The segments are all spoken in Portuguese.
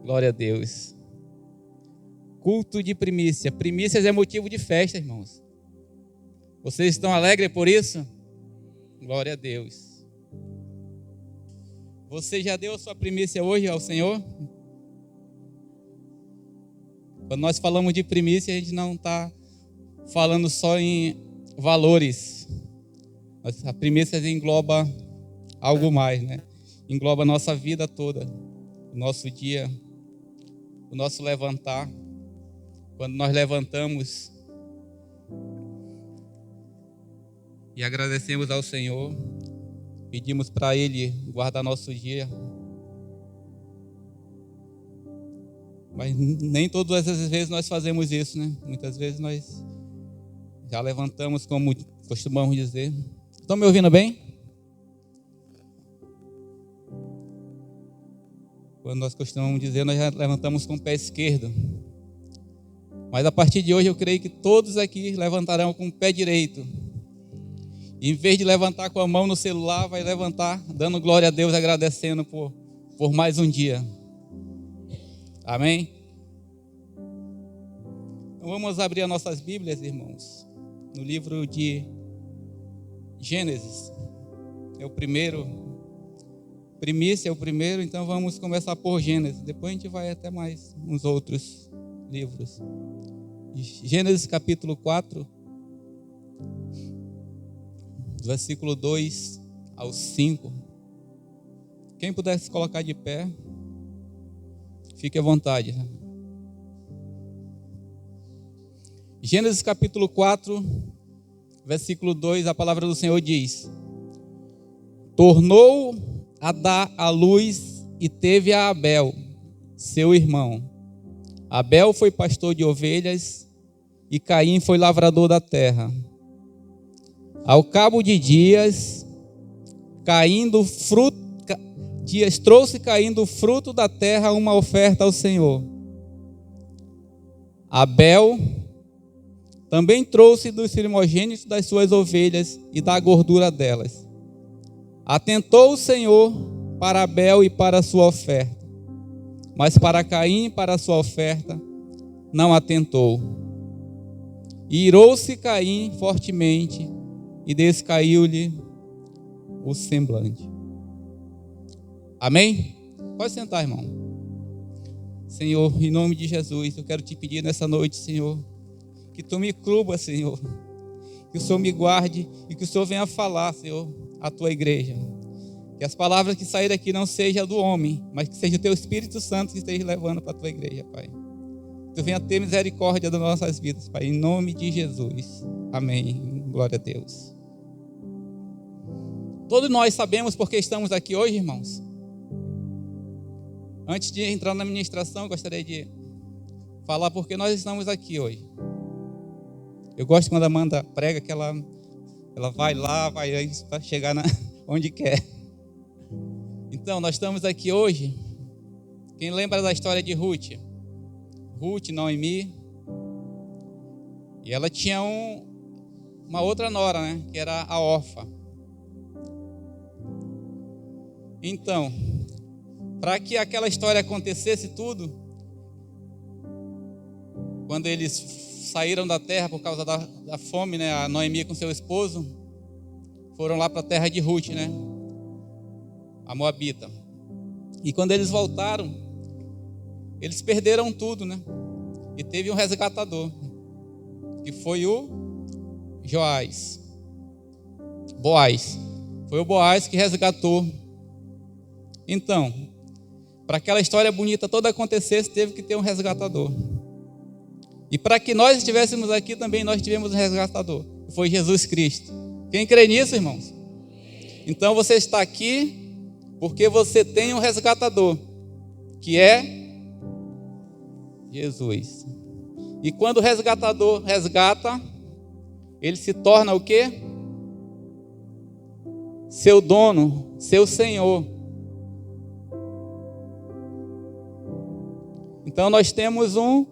Glória a Deus. Culto de primícia. Primícias é motivo de festa, irmãos. Vocês estão alegres por isso? Glória a Deus. Você já deu a sua primícia hoje ao Senhor? Quando nós falamos de primícia, a gente não está falando só em valores. A primícia engloba algo mais, né? Engloba a nossa vida toda, o nosso dia, o nosso levantar. Quando nós levantamos e agradecemos ao Senhor, pedimos para Ele guardar nosso dia. Mas nem todas as vezes nós fazemos isso, né? Muitas vezes nós já levantamos, como costumamos dizer. Estão me ouvindo bem? Quando nós costumamos dizer, nós já levantamos com o pé esquerdo. Mas a partir de hoje eu creio que todos aqui levantarão com o pé direito. E em vez de levantar com a mão no celular, vai levantar dando glória a Deus, agradecendo por mais um dia. Amém? Então vamos abrir as nossas Bíblias, irmãos, no livro de Gênesis. É o primeiro, primícia é o primeiro, então vamos começar por Gênesis. Depois a gente vai até mais uns outros livros. Gênesis capítulo 4, versículo 2 ao 5. Quem puder se colocar de pé, fique à vontade. Gênesis capítulo 4, versículo 2, a palavra do Senhor diz: tornou a dar à luz e teve a Abel, seu irmão. Abel foi pastor de ovelhas e Caim foi lavrador da terra. Ao cabo de dias, trouxe caindo fruto da terra uma oferta ao Senhor. Abel também trouxe dos primogênitos das suas ovelhas e da gordura delas. Atentou o Senhor para Abel e para a sua oferta, mas para Caim e para a sua oferta não atentou. E irou-se Caim fortemente e descaiu-lhe o semblante. Amém? Pode sentar, irmão. Senhor, em nome de Jesus, eu quero te pedir nessa noite, Senhor, que tu me cubra, Senhor, que o Senhor me guarde e que o Senhor venha falar, Senhor, à tua igreja. Que as palavras que saírem aqui não sejam do homem, mas que seja o teu Espírito Santo que esteja levando para a tua igreja, Pai. Que tu venha ter misericórdia das nossas vidas, Pai, em nome de Jesus. Amém. Glória a Deus. Todos nós sabemos por que estamos aqui hoje, irmãos. Antes de entrar na ministração, eu gostaria de falar por que nós estamos aqui hoje. Eu gosto quando a Amanda prega que ela vai lá, vai para chegar onde quer. Então, nós estamos aqui hoje. Quem lembra da história de Ruth? Ruth, Noemi. E ela tinha uma outra nora, né? Que era a Orfa. Então, para que aquela história acontecesse tudo, quando eles saíram da terra por causa da fome, né? A Noemi com seu esposo foram lá para a terra de Ruth, né? A Moabita. E quando eles voltaram, eles perderam tudo, né? E teve um resgatador, que foi o Boaz. Foi o Boaz que resgatou. Então, para aquela história bonita toda acontecesse, teve que ter um resgatador. E para que nós estivéssemos aqui também, nós tivemos um resgatador. Foi Jesus Cristo. Quem crê nisso, irmãos? Então você está aqui porque você tem um resgatador, que é Jesus. E quando o resgatador resgata, ele se torna o quê? Seu dono, seu Senhor. Então nós temos um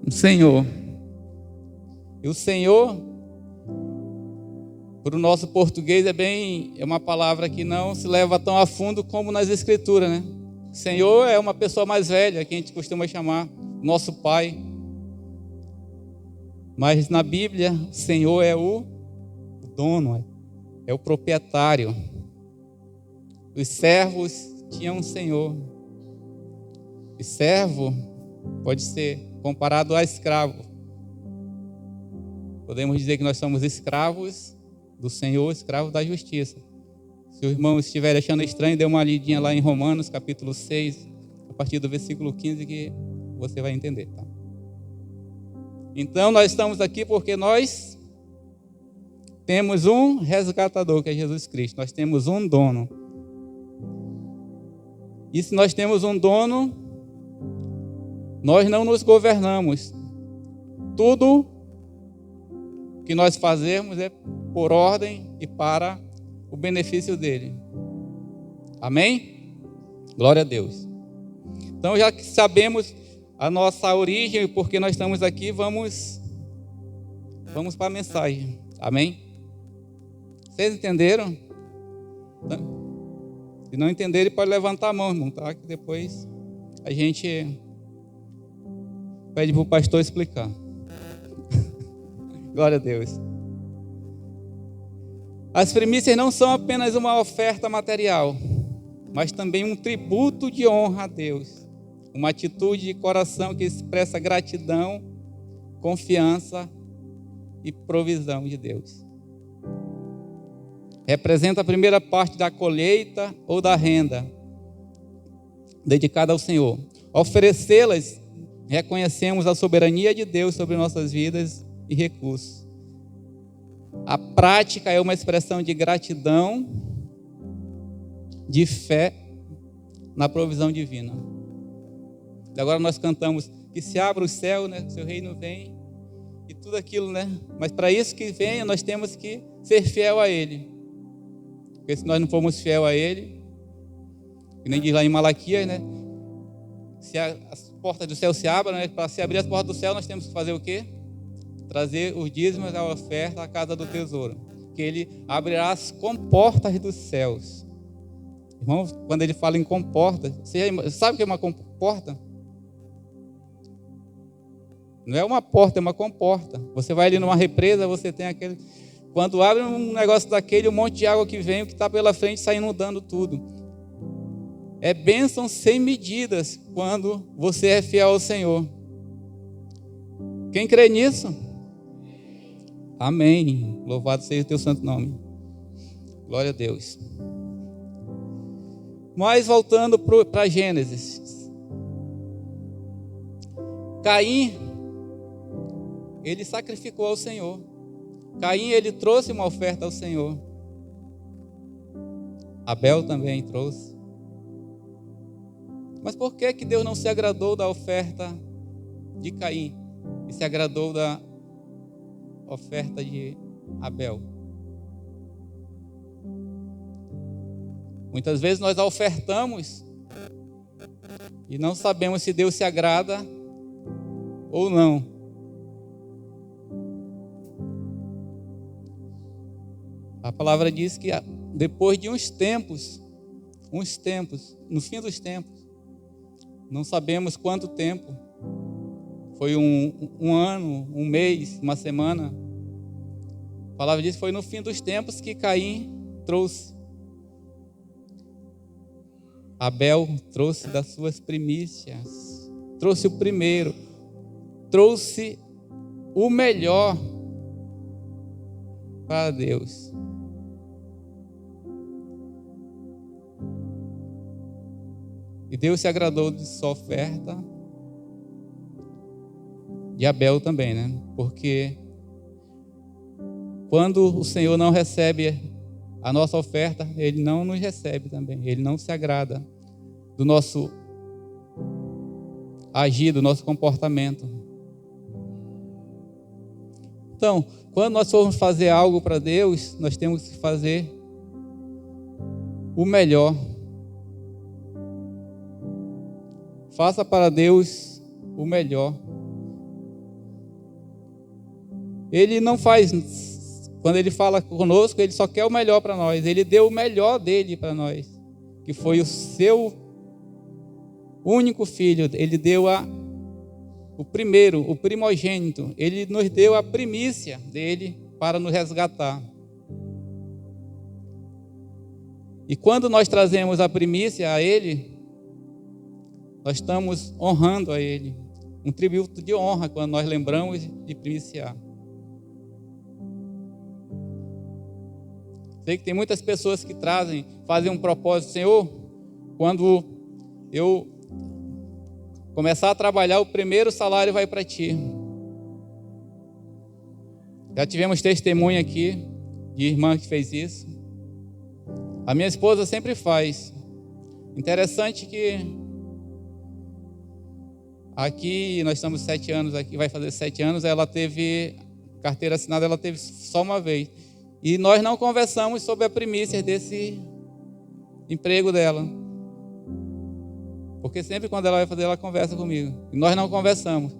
Senhor. E o Senhor, para o nosso português, é uma palavra que não se leva tão a fundo como nas Escrituras, né? Senhor é uma pessoa mais velha, que a gente costuma chamar nosso pai. Mas na Bíblia, o Senhor é o dono, é o proprietário. Os servos tinham um Senhor. E servo pode ser comparado a escravo. Podemos dizer que nós somos escravos do Senhor, escravos da justiça. Se o irmão estiver achando estranho, dê uma lidinha lá em Romanos, capítulo 6, a partir do versículo 15, que você vai entender, tá? Então, nós estamos aqui porque nós temos um resgatador, que é Jesus Cristo. Nós temos um dono. E se nós temos um dono, nós não nos governamos. Tudo que nós fazemos é por ordem e para o benefício dele. Amém? Glória a Deus. Então, já que sabemos a nossa origem e por que nós estamos aqui, vamos para a mensagem. Amém? Vocês entenderam? Se não entenderem, pode levantar a mão, irmão, tá? Que depois a gente pede para o pastor explicar. Glória a Deus. As primícias não são apenas uma oferta material, mas também um tributo de honra a Deus. Uma atitude de coração que expressa gratidão, confiança e provisão de Deus. Representa a primeira parte da colheita ou da renda dedicada ao Senhor. Oferecê-las, reconhecemos a soberania de Deus sobre nossas vidas e recursos. A prática é uma expressão de gratidão, de fé na provisão divina. E agora nós cantamos que se abra o céu, né? Seu reino vem e tudo aquilo, né? Mas para isso que venha, nós temos que ser fiel a Ele. Porque se nós não formos fiel a Ele, que nem diz lá em Malaquias, né? Se as portas do céu se abram, né? Para se abrir as portas do céu, nós temos que fazer o quê? Trazer os dízimos, a oferta à casa do tesouro. Que Ele abrirá as comportas dos céus. Irmãos, quando Ele fala em comporta, você sabe o que é uma comporta? Não é uma porta, é uma comporta. Você vai ali numa represa, você tem aquele... Quando abre um negócio daquele, um monte de água que vem, o que está pela frente sai inundando tudo. É bênção sem medidas quando você é fiel ao Senhor. Quem crê nisso? Amém. Louvado seja o teu santo nome. Glória a Deus. Mas voltando para Gênesis. Caim, ele sacrificou ao Senhor. Caim, ele trouxe uma oferta ao Senhor. Abel também trouxe. Mas por que Deus não se agradou da oferta de Caim e se agradou da oferta de Abel? Muitas vezes nós ofertamos e não sabemos se Deus se agrada ou não. A palavra diz que depois de uns tempos, no fim dos tempos, não sabemos quanto tempo, foi um ano, um mês, uma semana. A palavra diz que foi no fim dos tempos que Caim trouxe. Abel trouxe das suas primícias, trouxe o primeiro, trouxe o melhor para Deus. E Deus se agradou de sua oferta, de Abel também, né? Porque quando o Senhor não recebe a nossa oferta, Ele não nos recebe também. Ele não se agrada do nosso agir, do nosso comportamento. Então, quando nós formos fazer algo para Deus, nós temos que fazer o melhor. Faça para Deus o melhor. Ele não faz, quando Ele fala conosco, Ele só quer o melhor para nós. Ele deu o melhor dele para nós, que foi o seu o único filho, ele deu o primeiro, o primogênito, ele nos deu a primícia dele para nos resgatar. E quando nós trazemos a primícia a ele, nós estamos honrando a ele. Um tributo de honra quando nós lembramos de primiciar. Sei que tem muitas pessoas que fazem um propósito: Senhor, quando eu começar a trabalhar, o primeiro salário vai para ti. Já tivemos testemunho aqui de irmã que fez isso. A minha esposa sempre faz. Interessante que aqui nós estamos 7 anos, aqui vai fazer 7 anos, ela teve carteira assinada, ela teve só uma vez. E nós não conversamos sobre a primícia desse emprego dela. Porque sempre quando ela vai fazer, ela conversa comigo. E nós não conversamos.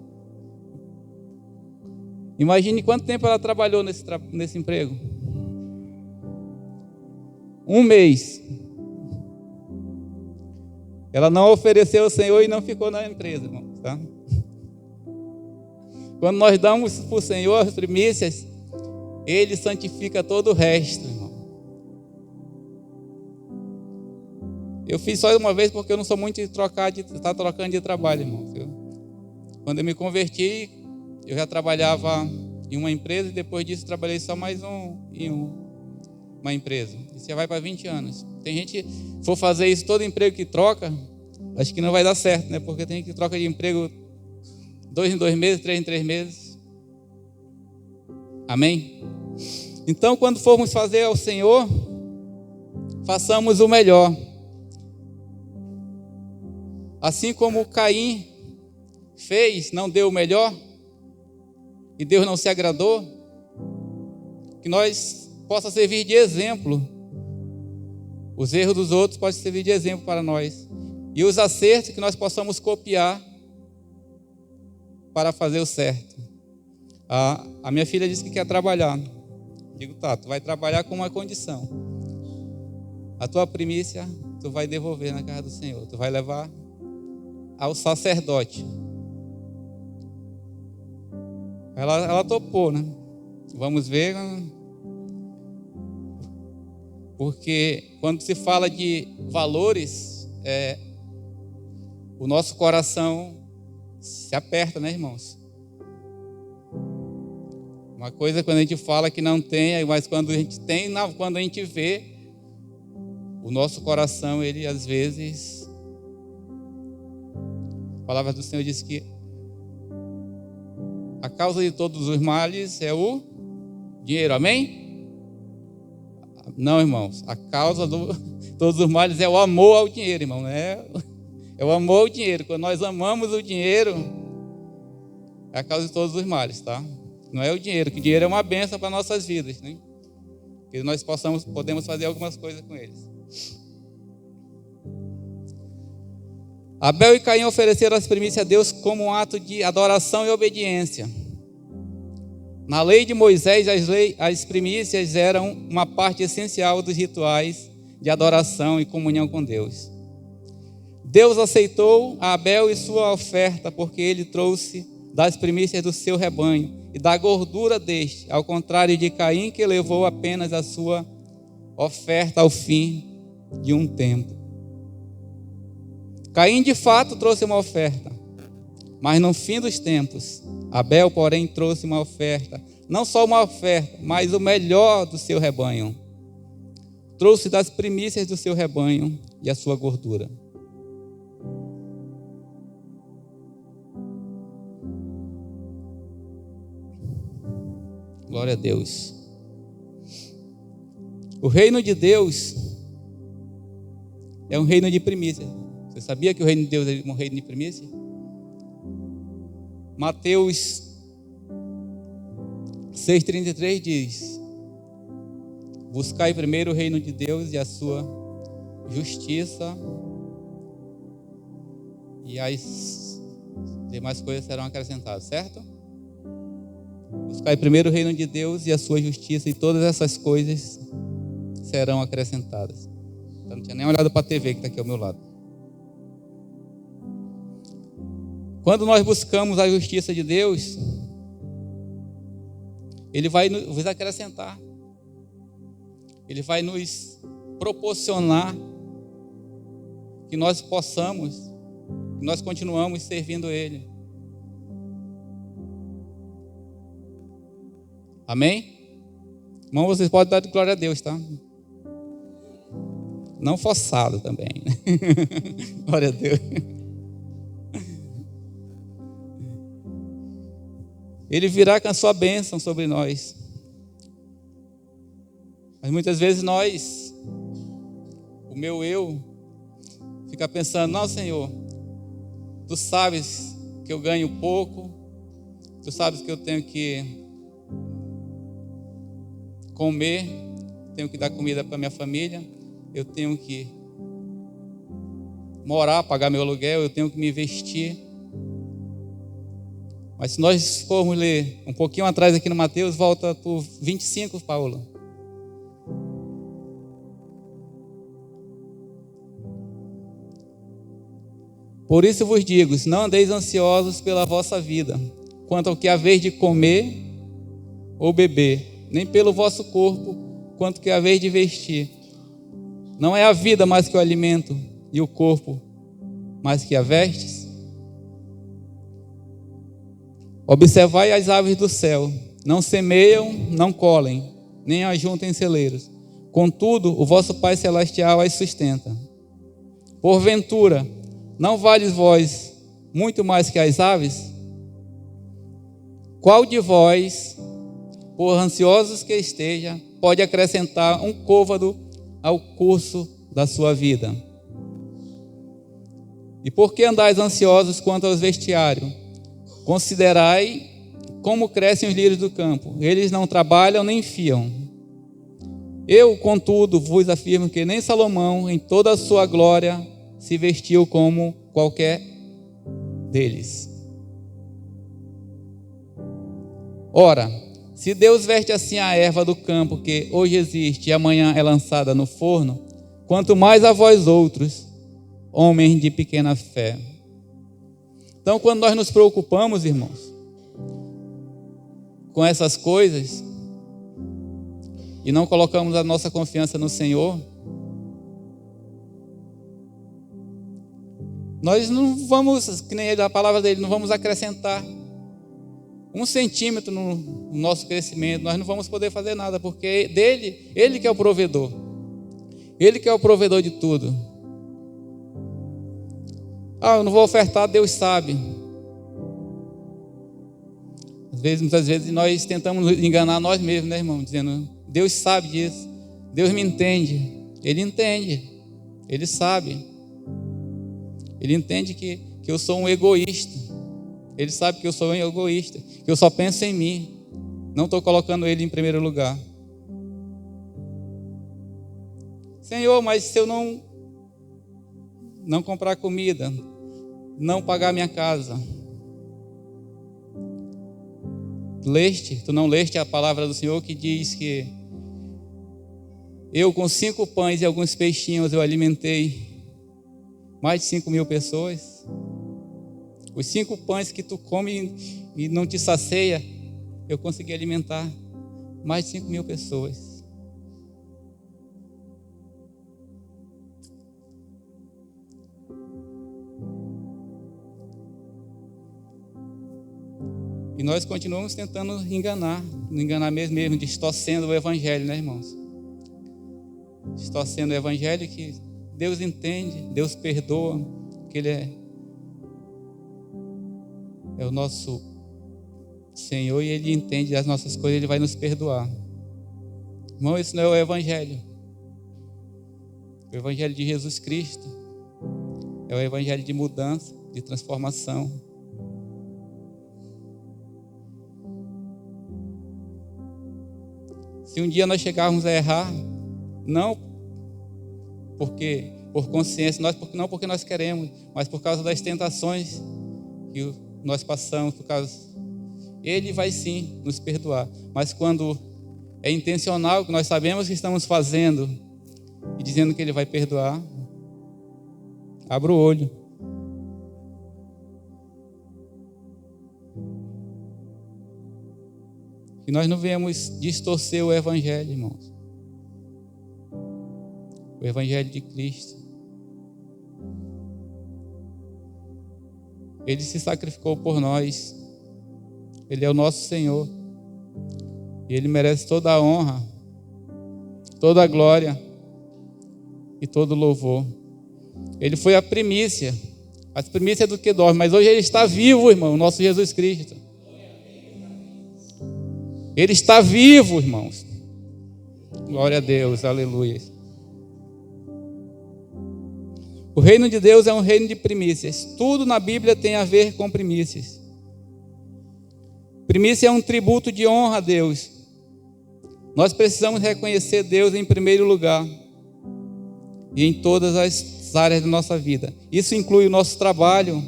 Imagine quanto tempo ela trabalhou nesse emprego. 1 mês. Ela não ofereceu ao Senhor e não ficou na empresa, irmão, tá? Quando nós damos para o Senhor as primícias, Ele santifica todo o resto, irmão. Eu fiz só uma vez porque eu não sou muito de estar trocando de trabalho, irmão. Quando eu me converti, eu já trabalhava em uma empresa e depois disso trabalhei só mais uma empresa. Isso já vai para 20 anos. Tem gente que for fazer isso, todo emprego que troca, acho que não vai dar certo, né? Porque tem gente que troca de emprego 2 em 2 meses, 3 em 3 meses. Amém? Então, quando formos fazer ao Senhor, façamos o melhor. Assim como Caim fez, não deu o melhor, e Deus não se agradou, que nós possa servir de exemplo. Os erros dos outros podem servir de exemplo para nós. E os acertos que nós possamos copiar para fazer o certo. A minha filha disse que quer trabalhar. Digo, tá, tu vai trabalhar com uma condição. A tua primícia, tu vai devolver na casa do Senhor. Tu vai levar ao sacerdote. Ela topou, né? Vamos ver. Porque quando se fala de valores, o nosso coração se aperta, né, irmãos? Uma coisa é quando a gente fala que não tem, mas quando a gente tem, quando a gente vê, o nosso coração, ele às vezes... A palavra do Senhor diz que a causa de todos os males é o dinheiro, amém? Não, irmãos, a causa de todos os males é o amor ao dinheiro, irmão, é o amor ao dinheiro. Quando nós amamos o dinheiro, é a causa de todos os males, tá? Não é o dinheiro, que o dinheiro é uma bênção para nossas vidas, né? Que nós podemos fazer algumas coisas com eles. Abel e Caim ofereceram as primícias a Deus como um ato de adoração e obediência. Na lei de Moisés, as primícias eram uma parte essencial dos rituais de adoração e comunhão com Deus. Deus aceitou a Abel e sua oferta porque ele trouxe das primícias do seu rebanho e da gordura deste, ao contrário de Caim, que levou apenas a sua oferta ao fim de um tempo. Caim de fato trouxe uma oferta, mas no fim dos tempos, Abel, porém, trouxe uma oferta, não só uma oferta, mas o melhor do seu rebanho. Trouxe das primícias do seu rebanho e a sua gordura. Glória a Deus. O reino de Deus é um reino de primícia. Você sabia que o reino de Deus é um reino de primícia? Mateus 6,33 diz: buscai primeiro o reino de Deus e a sua justiça, e as demais coisas serão acrescentadas, certo? Buscai primeiro o reino de Deus e a sua justiça, e todas essas coisas serão acrescentadas. Eu não tinha nem olhado para a TV que está aqui ao meu lado. Quando nós buscamos a justiça de Deus, Ele vai nos acrescentar. Ele vai nos proporcionar que nós possamos, que nós continuamos servindo Ele. Amém? Irmão, vocês podem dar glória a Deus, tá? Não forçado também. Glória a Deus. Ele virá com a sua bênção sobre nós. Mas muitas vezes o meu eu, fica pensando, não, Senhor, Tu sabes que eu ganho pouco, Tu sabes que eu tenho que comer, tenho que dar comida para minha família, eu tenho que morar, pagar meu aluguel, eu tenho que me vestir. Mas se nós formos ler um pouquinho atrás aqui no Mateus, volta para o 25, Paulo. Por isso vos digo, não andeis ansiosos pela vossa vida, quanto ao que haveis de comer ou beber, nem pelo vosso corpo, quanto ao que haveis de vestir. Não é a vida mais que o alimento, e o corpo mais que a vestes? Observai as aves do céu, não semeiam, não colhem, nem ajuntem em celeiros. Contudo, o vosso Pai Celestial as sustenta. Porventura, não vales vós muito mais que as aves? Qual de vós, por ansiosos que esteja, pode acrescentar um côvado ao curso da sua vida? E por que andais ansiosos quanto aos vestiários? Considerai como crescem os lírios do campo. Eles não trabalham nem fiam. Eu, contudo, vos afirmo que nem Salomão, em toda a sua glória, se vestiu como qualquer deles. Ora, se Deus veste assim a erva do campo, que hoje existe e amanhã é lançada no forno, quanto mais a vós outros, homens de pequena fé. Então, quando nós nos preocupamos, irmãos, com essas coisas, e não colocamos a nossa confiança no Senhor, nós não vamos, que nem a palavra dele, não vamos acrescentar 1 centímetro no nosso crescimento. Nós não vamos poder fazer nada, porque Ele que é o provedor. Ele que é o provedor de tudo. Eu não vou ofertar, Deus sabe. Muitas vezes nós tentamos enganar nós mesmos, né, irmão? Dizendo, Deus sabe disso. Deus me entende. Ele entende. Ele sabe. Ele entende que eu sou um egoísta. Ele sabe que eu sou um egoísta. Que eu só penso em mim. Não estou colocando Ele em primeiro lugar. Senhor, mas se eu não comprar comida, não pagar minha casa, tu não leste a palavra do Senhor que diz que eu com 5 pães e alguns peixinhos eu alimentei mais de 5.000 pessoas. Os 5 pães que tu come e não te sacia, eu consegui alimentar mais de 5.000 pessoas. E nós continuamos tentando enganar mesmo, distorcendo o Evangelho, né, irmãos? Distorcendo o Evangelho que Deus entende, Deus perdoa, que Ele é o nosso Senhor e Ele entende as nossas coisas, Ele vai nos perdoar. Irmão, isso não é o Evangelho. O Evangelho de Jesus Cristo é o Evangelho de mudança, de transformação. Se um dia nós chegarmos a errar, não porque por consciência, não porque nós queremos, mas por causa das tentações que nós passamos, Ele vai sim nos perdoar. Mas quando é intencional, que nós sabemos que estamos fazendo e dizendo que Ele vai perdoar, abra o olho. Que nós não venhamos distorcer o Evangelho, irmãos. O Evangelho de Cristo. Ele se sacrificou por nós. Ele é o nosso Senhor. E Ele merece toda a honra, toda a glória e todo o louvor. Ele foi a primícia. As primícias do que dorme. Mas hoje Ele está vivo, irmão, o nosso Jesus Cristo. Ele está vivo, irmãos. Glória a Deus, aleluia. O reino de Deus é um reino de primícias. Tudo na Bíblia tem a ver com primícias. Primícia é um tributo de honra a Deus. Nós precisamos reconhecer Deus em primeiro lugar e em todas as áreas da nossa vida. Isso inclui o nosso trabalho,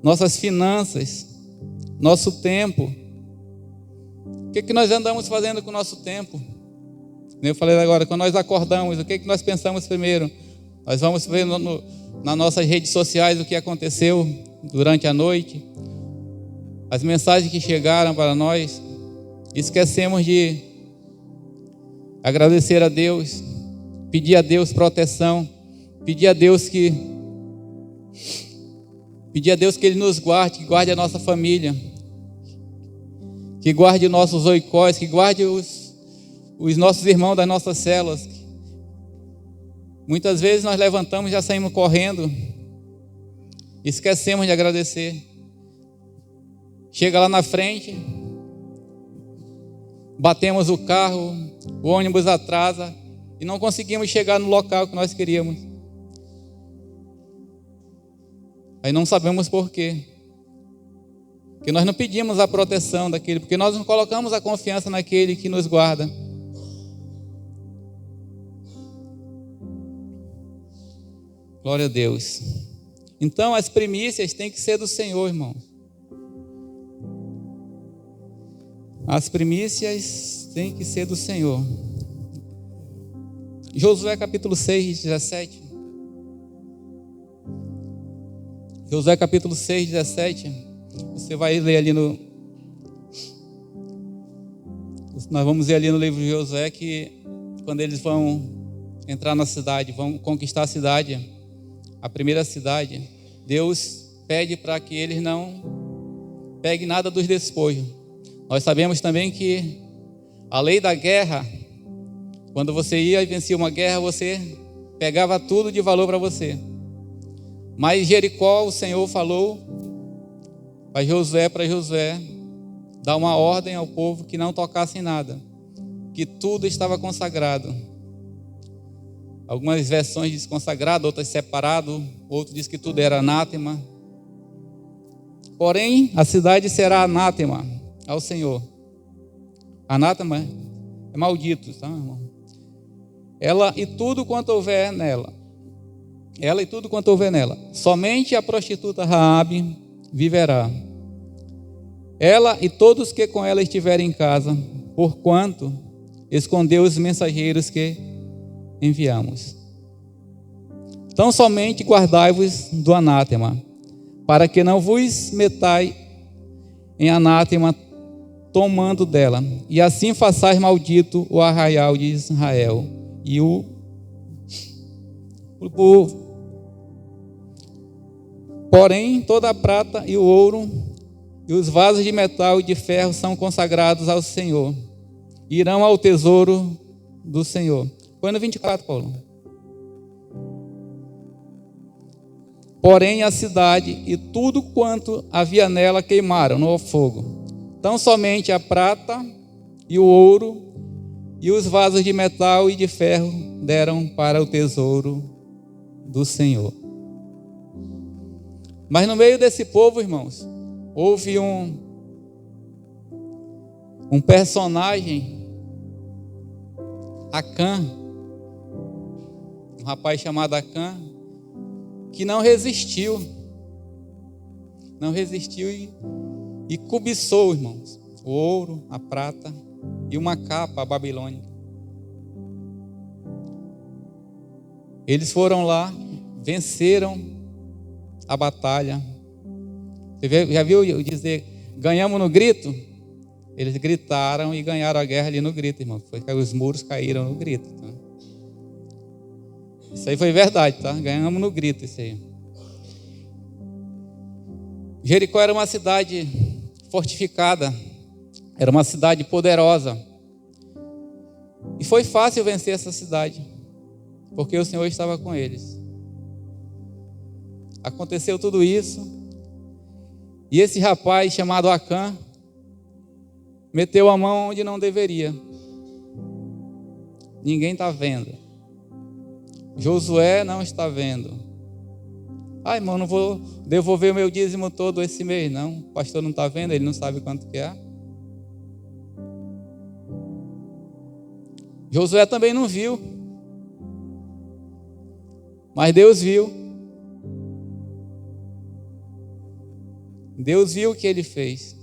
nossas finanças, nosso tempo. O que nós andamos fazendo com o nosso tempo? Eu falei agora, quando nós acordamos, o que nós pensamos primeiro? Nós vamos ver nas nossas redes sociais o que aconteceu durante a noite, as mensagens que chegaram para nós. Esquecemos de agradecer a Deus, pedir a Deus proteção, pedir a Deus que Ele nos guarde, que guarde a nossa família, que guarde nossos oicós, que guarde os nossos irmãos das nossas células. Muitas vezes nós levantamos e já saímos correndo, esquecemos de agradecer. Chega lá na frente, batemos o carro, o ônibus atrasa e não conseguimos chegar no local que nós queríamos. Aí não sabemos por quê. Porque nós não pedimos a proteção daquele, porque nós não colocamos a confiança naquele que nos guarda. Glória a Deus. Então as primícias têm que ser do Senhor, irmão. As primícias têm que ser do Senhor. Josué capítulo 6, 17. Josué capítulo 6, 17. Você vai ler ali no... Nós vamos ver ali no livro de Josué que quando eles vão entrar na cidade, vão conquistar a cidade, a primeira cidade, Deus pede para que eles não peguem nada dos despojos. Nós sabemos também que a lei da guerra, quando você ia e vencia uma guerra, você pegava tudo de valor para você. Mas Jericó, o Senhor falou para Josué, dar uma ordem ao povo que não tocassem nada, que tudo estava consagrado. Algumas versões diz consagrado, outras separado, outros diz que tudo era anátema. Porém, a cidade será anátema ao Senhor. Anátema é maldito, tá, irmão? Ela e tudo quanto houver nela. Ela e tudo quanto houver nela. Somente a prostituta Raabe viverá. Ela e todos que com ela estiverem em casa, porquanto escondeu os mensageiros que enviamos. Então somente guardai-vos do anátema, para que não vos metai em anátema tomando dela, e assim façais maldito o arraial de Israel e o porém toda a prata e o ouro e os vasos de metal e de ferro são consagrados ao Senhor, irão ao tesouro do Senhor. Põe no 24, Paulo. Porém a cidade e tudo quanto havia nela queimaram no fogo. Então somente a prata e o ouro e os vasos de metal e de ferro deram para o tesouro do Senhor. Mas no meio desse povo, irmãos, houve um personagem, Acã, um rapaz chamado Acã, que não resistiu e cobiçou, irmãos, o ouro, a prata e uma capa babilônica. Eles foram lá, venceram a batalha. Você já viu eu dizer, ganhamos no grito? Eles gritaram e ganharam a guerra ali no grito, irmão. Foi que os muros caíram no grito. Tá? Isso aí foi verdade, tá? Ganhamos no grito isso aí. Jericó era uma cidade fortificada, era uma cidade poderosa. E foi fácil vencer essa cidade, porque o Senhor estava com eles. Aconteceu tudo isso, e esse rapaz chamado Acã meteu a mão onde não deveria. Ninguém está vendo. Josué não está vendo. Ah, irmão, não vou devolver o meu dízimo todo esse mês, não. O pastor não está vendo, ele não sabe quanto que é. Josué também não viu. Mas Deus viu. Deus viu o que ele fez.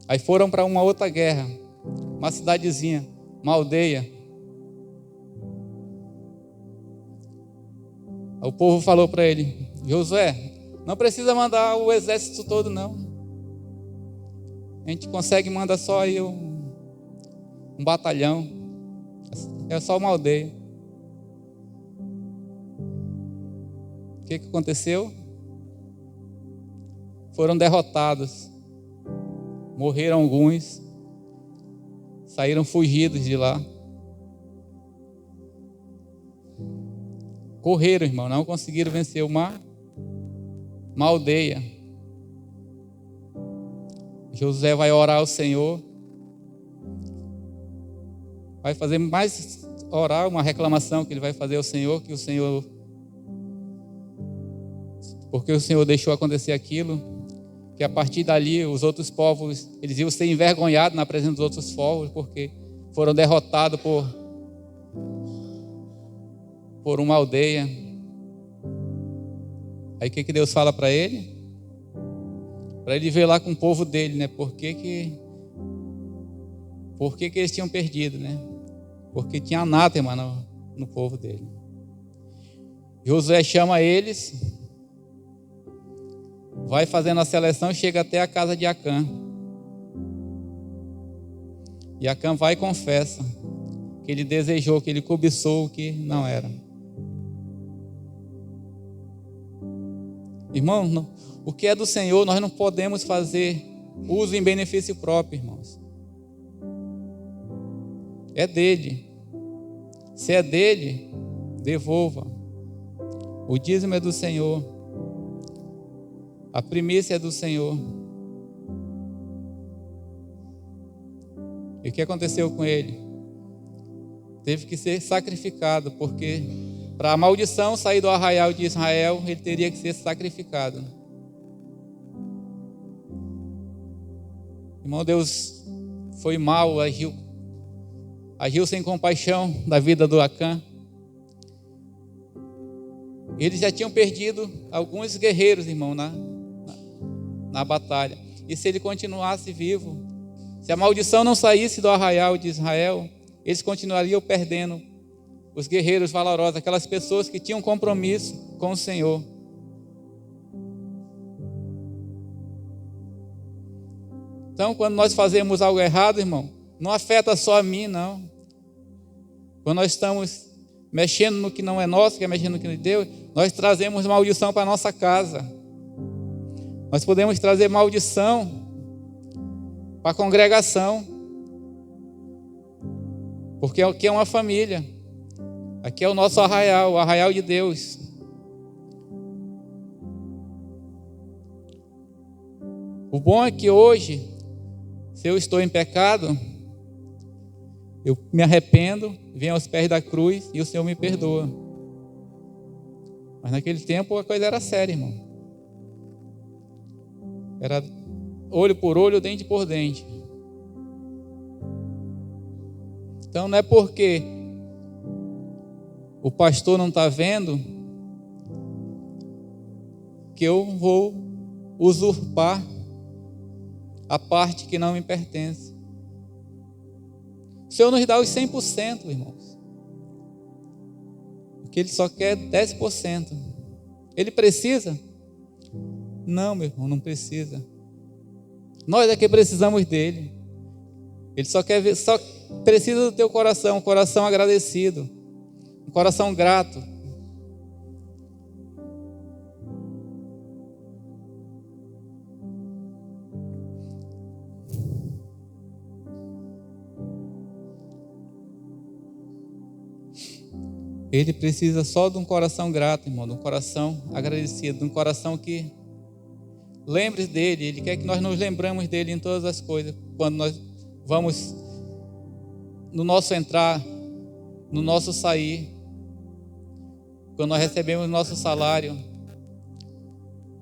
Aí foram para uma outra guerra, uma cidadezinha, uma aldeia. O povo falou para ele: Josué, não precisa mandar o exército todo, não. A gente consegue mandar só aí um batalhão. É só uma aldeia. O que aconteceu? Foram derrotados. Morreram alguns. Saíram fugidos de lá. Correram, irmão, não conseguiram vencer uma aldeia. Josué vai orar ao Senhor. Vai fazer mais orar, uma reclamação que ele vai fazer ao Senhor, porque o Senhor deixou acontecer aquilo, que a partir dali os outros povos, eles iam ser envergonhados na presença dos outros povos, porque foram derrotados por uma aldeia. Aí o que Deus fala para ele? Para ele ver lá com o povo dele, né? Por que eles tinham perdido, né? Porque tinha anátema no povo dele. Josué chama eles, vai fazendo a seleção, chega até a casa de Acã. E Acã vai e confessa que ele desejou, que ele cobiçou o que não era. Irmão, o que é do Senhor, nós não podemos fazer uso em benefício próprio, irmãos. É dele. Se é dele, devolva. O dízimo é do Senhor. A primícia é do Senhor. E o que aconteceu com ele? Teve que ser sacrificado, porque para a maldição sair do arraial de Israel, ele teria que ser sacrificado. Irmão, Deus foi mal, agiu sem compaixão da vida do Acã. Eles já tinham perdido alguns guerreiros, irmão, na batalha. E se ele continuasse vivo, se a maldição não saísse do arraial de Israel, eles continuariam perdendo os guerreiros valorosos, aquelas pessoas que tinham compromisso com o Senhor. Então, quando nós fazemos algo errado, irmão, não afeta só a mim, não. Quando nós estamos mexendo no que não é nosso, que é mexendo no que não é de Deus, nós trazemos maldição para a nossa casa. Nós podemos trazer maldição para a congregação. Porque aqui é uma família. Aqui é o nosso arraial, o arraial de Deus. O bom é que hoje, se eu estou em pecado, eu me arrependo, venho aos pés da cruz e o Senhor me perdoa. Mas naquele tempo a coisa era séria, irmão. Era olho por olho, dente por dente. Então não é porque o pastor não está vendo que eu vou usurpar a parte que não me pertence. O Senhor nos dá os 100%, irmãos. Porque Ele só quer 10%. Ele precisa? Não, meu irmão, não precisa. Nós é que precisamos dEle. Ele só quer ver, só precisa do teu coração, um coração agradecido, um coração grato. Ele precisa só de um coração grato, irmão, de um coração agradecido, de um coração que lembre dele. Ele quer que nós nos lembramos dele em todas as coisas. Quando nós vamos no nosso entrar, no nosso sair, quando nós recebemos o nosso salário.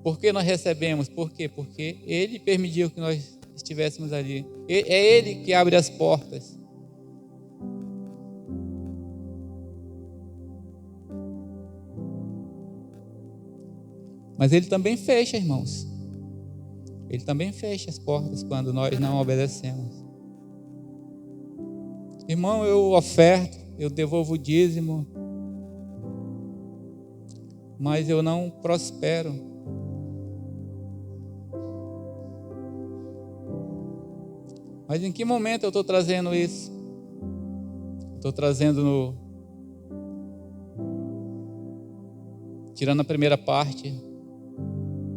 Por que nós recebemos? Por quê? Porque ele permitiu que nós estivéssemos ali. É ele que abre as portas. Mas ele também fecha, irmãos. Ele também fecha as portas quando nós não obedecemos. Irmão, eu oferto, eu devolvo o dízimo, mas eu não prospero. Mas em que momento eu estou trazendo isso? Estou trazendo tirando a primeira parte,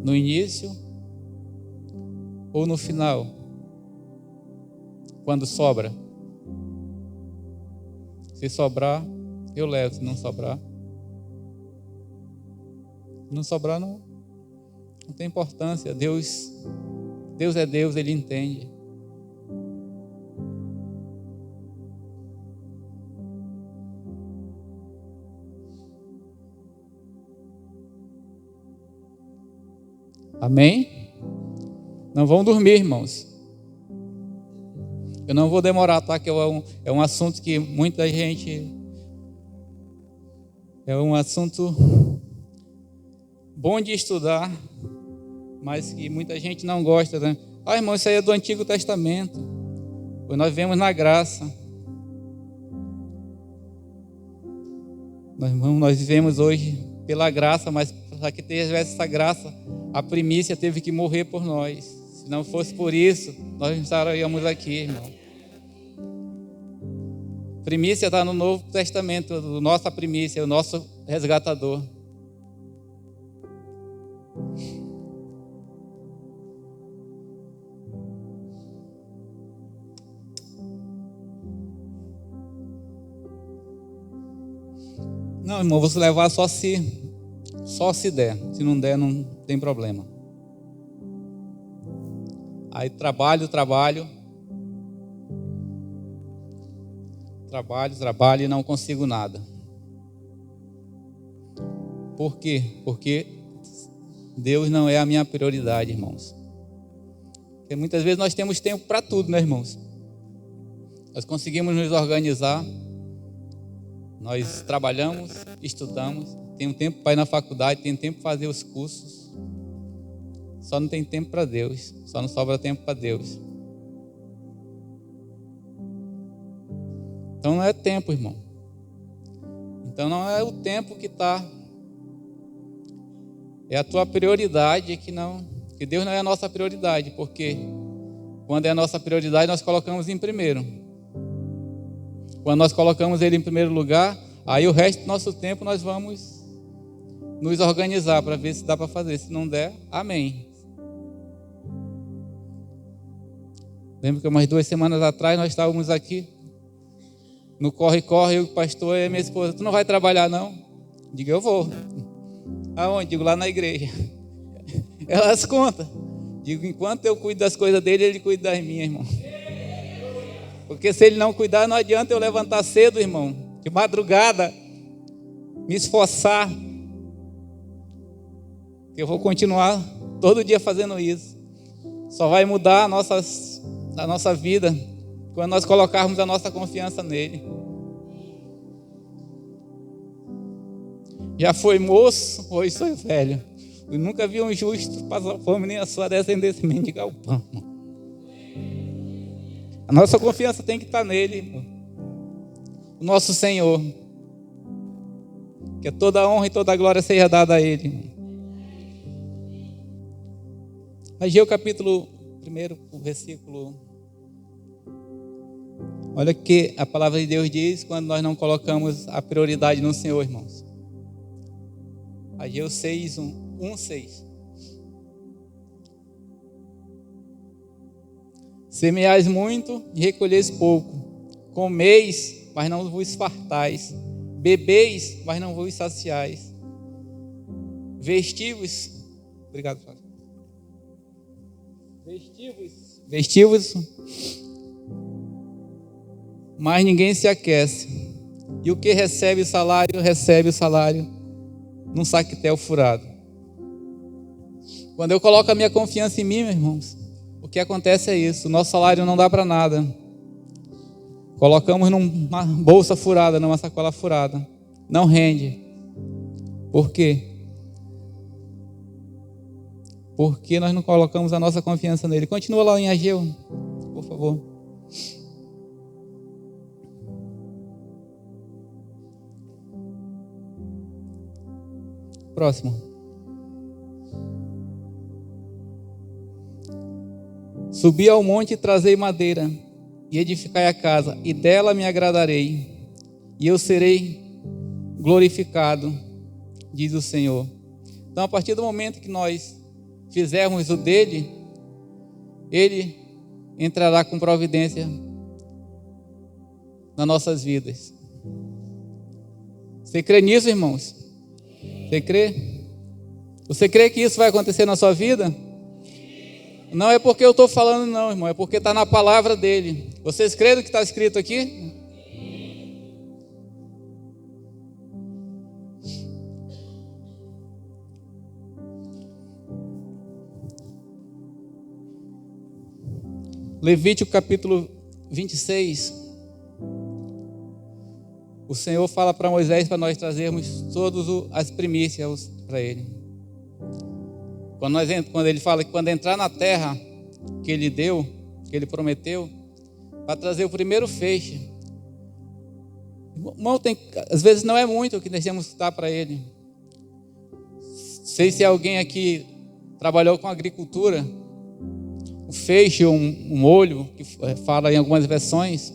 no início ou no final, quando sobra? Se sobrar, eu levo. Se não sobrar, não tem importância. Deus é Deus, Ele entende. Amém? Não vão dormir, irmãos. Eu não vou demorar, tá? Que é um assunto que muita gente... É um assunto bom de estudar, mas que muita gente não gosta, né? Ah, irmão, isso aí é do Antigo Testamento. Pois nós vemos na graça. Nós vivemos hoje pela graça, mas para que tivesse essa graça, a primícia teve que morrer por nós. Se não fosse por isso, nós não estaríamos aqui, irmão. Primícia está no Novo Testamento, a nossa primícia, o nosso resgatador. Não, irmão, vou levar só se der. Se não der, não tem problema. Aí trabalho e não consigo nada. Por quê? Porque Deus não é a minha prioridade, irmãos. Porque muitas vezes nós temos tempo para tudo, né, irmãos? Nós conseguimos nos organizar. Nós trabalhamos, estudamos, tem tempo para ir na faculdade, tem tempo para fazer os cursos. Só não tem tempo para Deus, só não sobra tempo para Deus. Então não é tempo, irmão. Então não é o tempo que está. É a tua prioridade que Deus não é a nossa prioridade, porque quando é a nossa prioridade nós colocamos em primeiro. Quando nós colocamos Ele em primeiro lugar, aí o resto do nosso tempo nós vamos nos organizar para ver se dá para fazer. Se não der, amém. Lembro que umas 2 semanas atrás nós estávamos aqui no corre-corre, eu, o pastor e a minha esposa. Tu não vai trabalhar, não? Digo, eu vou. Aonde? Digo, lá na igreja. Elas contam. Digo, enquanto eu cuido das coisas dele, ele cuida das minhas, irmão. Porque se ele não cuidar, não adianta eu levantar cedo, irmão, de madrugada, me esforçar, que eu vou continuar todo dia fazendo isso. Só vai mudar a nossa vida quando nós colocarmos a nossa confiança nele. Já foi moço, hoje sou velho. Eu nunca vi um justo passar fome, nem a sua descendência mendigar o pão. A nossa confiança tem que estar nele, o nosso Senhor. Que toda a honra e toda a glória seja dada a Ele. Ageu capítulo 1, o versículo Olha o que a palavra de Deus diz quando nós não colocamos a prioridade no Senhor, irmãos. Ageu 6:1-6. Semeais muito e recolheis pouco. Comeis, mas não vos fartais. Bebeis, mas não vos saciais. Vestivos. Obrigado, Flávio. Vestivos, mas ninguém se aquece. E o que recebe o salário num saquetel furado. Quando eu coloco a minha confiança em mim, meus irmãos, o que acontece é isso: o nosso salário não dá para nada. Colocamos numa bolsa furada, numa sacola furada. Não rende. Por quê? Porque nós não colocamos a nossa confiança nele. Continua lá em Ageu, por favor. Próximo. Subi ao monte e trazei madeira, e edificai a casa, e dela me agradarei, e eu serei glorificado, diz o Senhor. Então, a partir do momento que nós fizermos o dele, ele entrará com providência nas nossas vidas. Você crê nisso, irmãos? Você crê? Você crê que isso vai acontecer na sua vida? Não é porque eu estou falando não, irmão, é porque está na palavra dele. Vocês creem no que está escrito aqui? Levítico capítulo 26. O Senhor fala para Moisés para nós trazermos todas as primícias para ele. Quando ele fala que quando entrar na terra que ele deu, que ele prometeu, para trazer o primeiro feixe. Irmão, às vezes não é muito o que nós temos que dar para ele. Sei se alguém aqui trabalhou com agricultura, o feixe, um molho, que fala em algumas versões.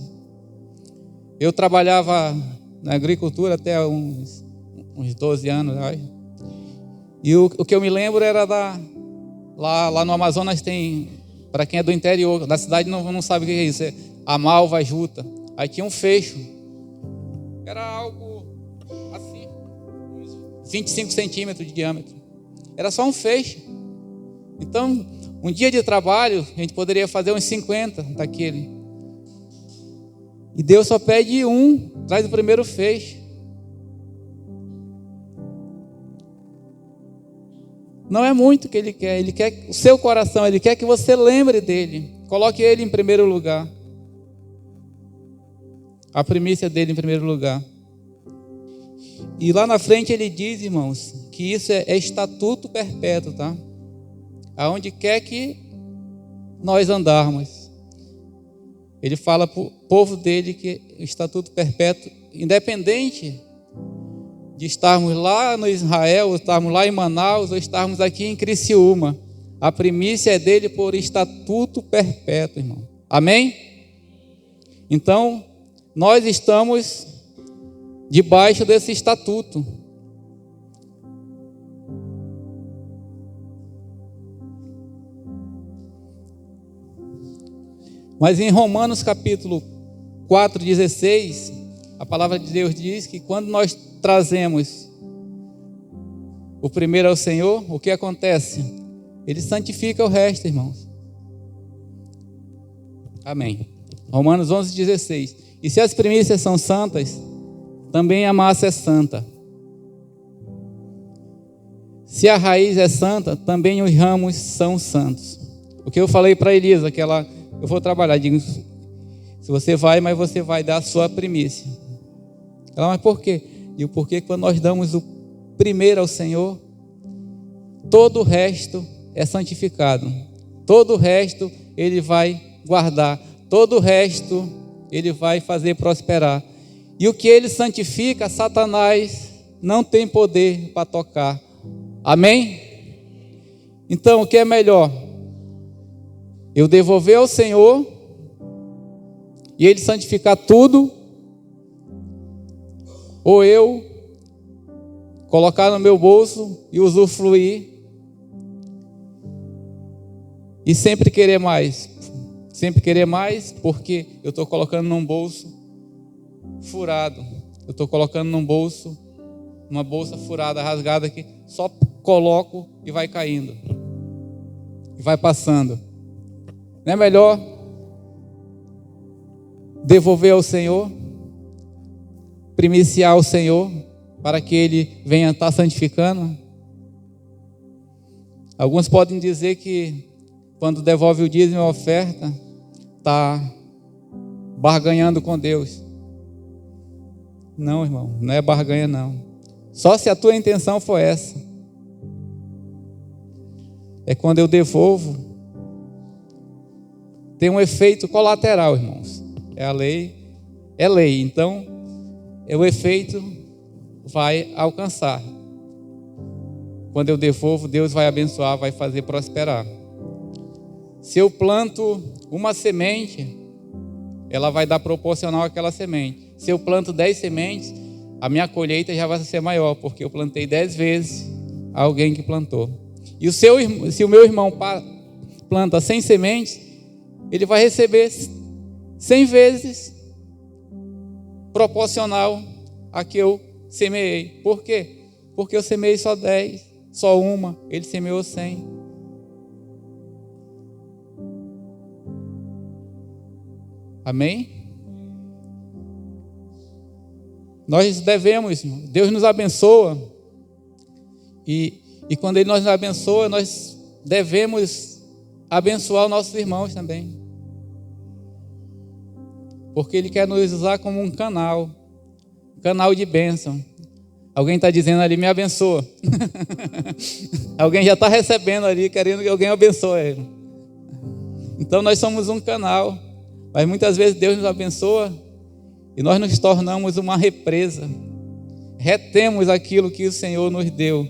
Eu trabalhava na agricultura até uns 12 anos, acho. E o que eu me lembro era lá no Amazonas tem, para quem é do interior, da cidade não sabe o que é isso, é a malva, a juta. Aí tinha um fecho, era algo assim, uns 25 centímetros de diâmetro. Era só um feixe. Então, um dia de trabalho, a gente poderia fazer uns 50 daquele. E Deus só pede traz o primeiro feixe. Não é muito que ele quer o seu coração, ele quer que você lembre dele, coloque ele em primeiro lugar, a primícia dele em primeiro lugar. E lá na frente ele diz, irmãos, que isso é estatuto perpétuo, tá? Aonde quer que nós andarmos, ele fala para o povo dele que o estatuto perpétuo, independente de estarmos lá no Israel, ou estarmos lá em Manaus, ou estarmos aqui em Criciúma, a primícia é dele por estatuto perpétuo, irmão. Amém? Então, nós estamos debaixo desse estatuto. Mas em Romanos capítulo 4:16, a palavra de Deus diz que quando nós trazemos o primeiro ao Senhor, o que acontece? Ele santifica o resto, irmãos. Amém. Romanos 11:16. E se as primícias são santas, também a massa é santa. Se a raiz é santa, também os ramos são santos. O que eu falei para Elisa, eu vou trabalhar, digo, se você vai, mas você vai dar a sua primícia. Ela, mas por quê? E porque quando nós damos o primeiro ao Senhor, todo o resto é santificado. Todo o resto Ele vai guardar. Todo o resto Ele vai fazer prosperar. E o que Ele santifica, Satanás não tem poder para tocar. Amém? Então, o que é melhor? Eu devolver ao Senhor e Ele santificar tudo, ou eu colocar no meu bolso e usufruir e sempre querer mais, porque eu estou colocando num bolso furado, eu estou colocando num bolso, uma bolsa furada, rasgada, que só coloco e vai caindo, e vai passando. Não é melhor devolver ao Senhor, primiciar ao Senhor, para que Ele venha estar santificando? Alguns podem dizer que quando devolve o dízimo e a oferta, está barganhando com Deus. Não, irmão, não é barganha não. Só se a tua intenção for essa. É quando eu devolvo, tem um efeito colateral, irmãos. É a lei, é lei. Então, o efeito vai alcançar. Quando eu devolvo, Deus vai abençoar, vai fazer prosperar. Se eu planto uma semente, ela vai dar proporcional àquela semente. Se eu planto 10 sementes, a minha colheita já vai ser maior, porque eu plantei 10 vezes alguém que plantou. E se o meu irmão planta 100 sementes, ele vai receber 100 vezes proporcional a que eu semeei. Por quê? Porque eu semeei só 10, só uma, ele semeou 100. Amém? Nós devemos, Deus nos abençoa, e quando Ele nos abençoa, nós devemos abençoar os nossos irmãos também, porque Ele quer nos usar como um canal de bênção. Alguém está dizendo ali, me abençoa. Alguém já está recebendo ali, querendo que alguém abençoe ele. Então nós somos um canal, mas muitas vezes Deus nos abençoa e nós nos tornamos uma represa, retemos aquilo que o Senhor nos deu.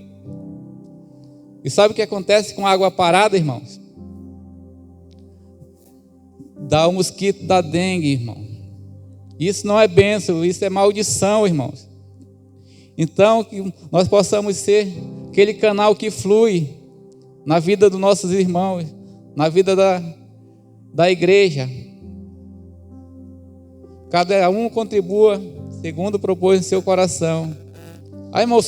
E sabe o que acontece com água parada, irmãos? Dá o mosquito da dengue, irmão. Isso não é bênção, isso é maldição, irmãos. Então, que nós possamos ser aquele canal que flui na vida dos nossos irmãos, na vida da igreja. Cada um contribua segundo propôs em seu coração. Aí, irmão,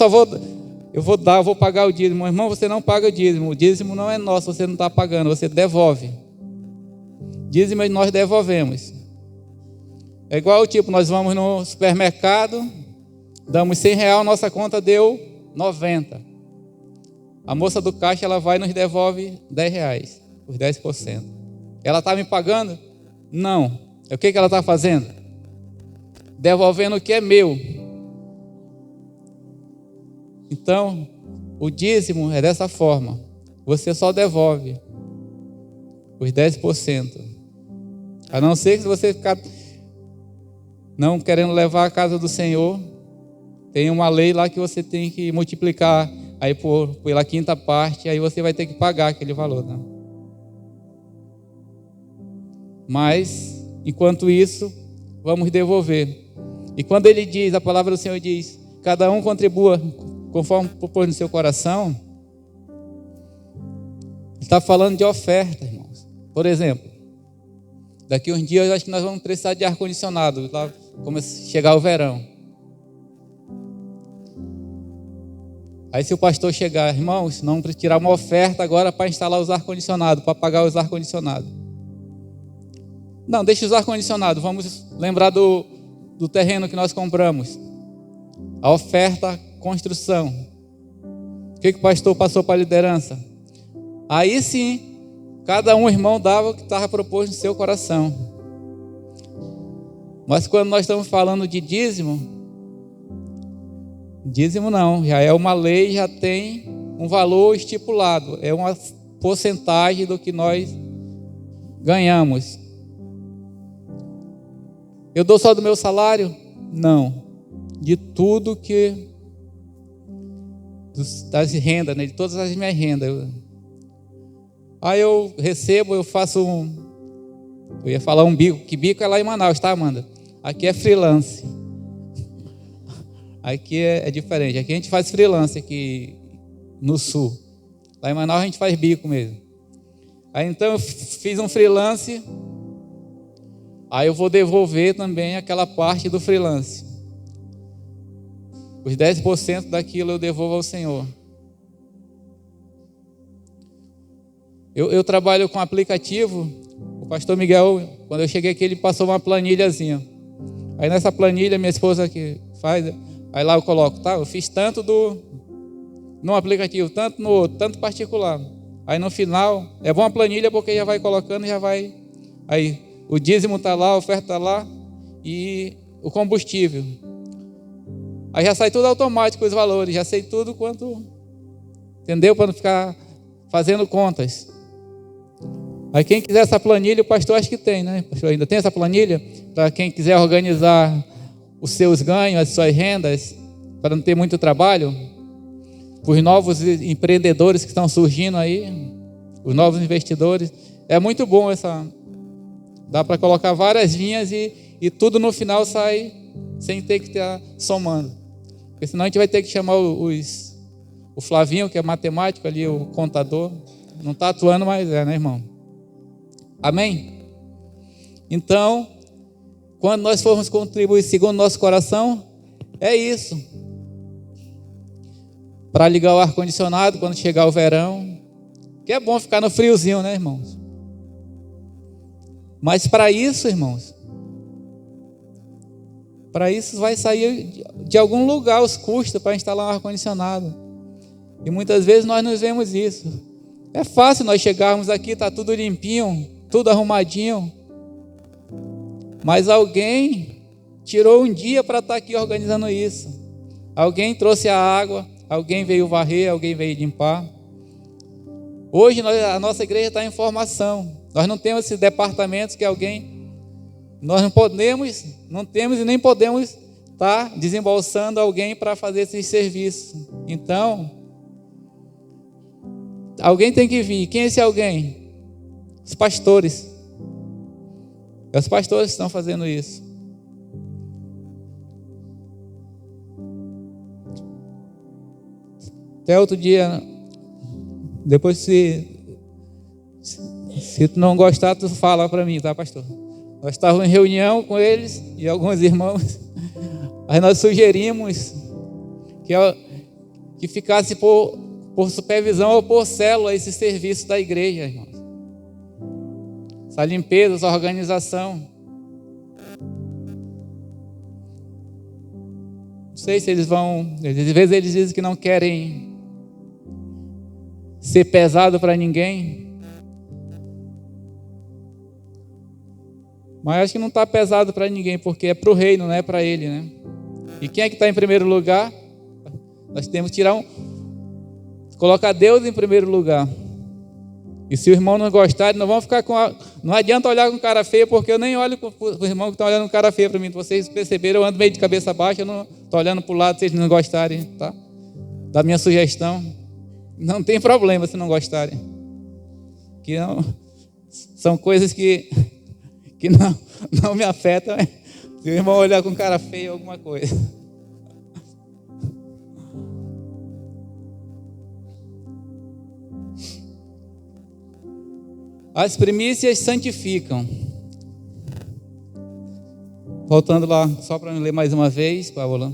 eu vou pagar o dízimo. Irmão, você não paga o dízimo não é nosso, você não está pagando, você devolve. Dízimo nós devolvemos. É igual nós vamos no supermercado, damos R$100, nossa conta deu 90. A moça do caixa, ela vai e nos devolve R$10, os 10%. Ela está me pagando? Não. O que ela está fazendo? Devolvendo o que é meu. Então, o dízimo é dessa forma. Você só devolve os 10%. A não ser que você ficar não querendo levar a casa do Senhor, tem uma lei lá que você tem que multiplicar aí pela quinta parte, aí você vai ter que pagar aquele valor, não? Mas, enquanto isso, vamos devolver. E quando ele diz, a palavra do Senhor diz, cada um contribua conforme propôs no seu coração, ele está falando de oferta, irmãos. Por exemplo, daqui uns dias eu acho que nós vamos precisar de ar-condicionado, lá começa a chegar o verão. Aí se o pastor chegar, irmãos, não vamos tirar uma oferta agora para instalar os ar-condicionados, para pagar os ar-condicionados. Não, deixa os ar-condicionados, vamos lembrar do terreno que nós compramos. A oferta, construção. O que o pastor passou para a liderança? Aí sim, cada um irmão dava o que estava proposto no seu coração. Mas quando nós estamos falando de dízimo não, já é uma lei, já tem um valor estipulado, é uma porcentagem do que nós ganhamos. Eu dou só do meu salário? Não, de tudo que das rendas, né? De todas as minhas rendas. Aí eu recebo, eu Eu ia falar um bico, que bico é lá em Manaus, tá, Amanda? Aqui é freelance. Aqui é diferente. Aqui a gente faz freelance aqui no sul. Lá em Manaus a gente faz bico mesmo. Aí então eu fiz um freelance. Aí eu vou devolver também aquela parte do freelance. Os 10% daquilo eu devolvo ao Senhor. Eu trabalho com aplicativo. O pastor Miguel, quando eu cheguei aqui, ele passou uma planilhazinha. Aí nessa planilha, minha esposa que faz, aí lá eu coloco, tá? Eu fiz tanto no aplicativo, tanto no outro, tanto particular. Aí no final, é bom a planilha porque já vai colocando, já vai. Aí o dízimo está lá, a oferta está lá e o combustível. Aí já sai tudo automático os valores, já sei tudo quanto, entendeu? Para não ficar fazendo contas. Aí quem quiser essa planilha, o pastor acho que tem, né? O pastor ainda tem essa planilha? Para quem quiser organizar os seus ganhos, as suas rendas, para não ter muito trabalho. Os novos empreendedores que estão surgindo aí, os novos investidores. É muito bom essa. Dá para colocar várias linhas e tudo no final sai sem ter que estar somando. Porque senão a gente vai ter que chamar o Flavinho, que é matemático ali, o contador. Não está atuando, mas né, irmão? Amém? Então, quando nós formos contribuir segundo nosso coração, é isso. Para ligar o ar-condicionado quando chegar o verão. Que é bom ficar no friozinho, né, irmãos? Mas para isso, irmãos, para isso vai sair de algum lugar os custos para instalar um ar-condicionado. E muitas vezes nós não vemos isso. É fácil nós chegarmos aqui, está tudo limpinho, tudo arrumadinho. Mas alguém tirou um dia para estar aqui organizando isso. Alguém trouxe a água, alguém veio varrer, alguém veio limpar. Hoje a nossa igreja está em formação. Nós não temos esses departamentos que alguém... Nós não temos e nem podemos estar desembolsando alguém para fazer esses serviços. Então, alguém tem que vir. Quem é esse alguém? Os pastores. É os pastores que estão fazendo isso. Até outro dia, depois se tu não gostar, tu fala para mim, tá, pastor? Nós estávamos em reunião com eles e alguns irmãos. Aí nós sugerimos que ficasse por supervisão ou por célula esse serviço da igreja, irmãos. Essa limpeza, essa organização. Não sei se eles vão... Às vezes eles dizem que não querem ser pesado para ninguém. Mas acho que não está pesado para ninguém, porque é para o reino, não é para ele, né? E quem é que está em primeiro lugar? Nós temos que colocar Deus em primeiro lugar. E se o irmão não gostar, não vão ficar não adianta olhar com cara feia, porque eu nem olho para os irmãos que estão olhando com cara feia para mim. Vocês perceberam, eu ando meio de cabeça baixa, eu não estou olhando para o lado se eles não gostarem, tá? Da minha sugestão. Não tem problema se não gostarem. Que não, são coisas que não me afetam. Se o irmão olhar com cara feia, alguma coisa. As primícias santificam. Voltando lá, só para me ler mais uma vez, Paola.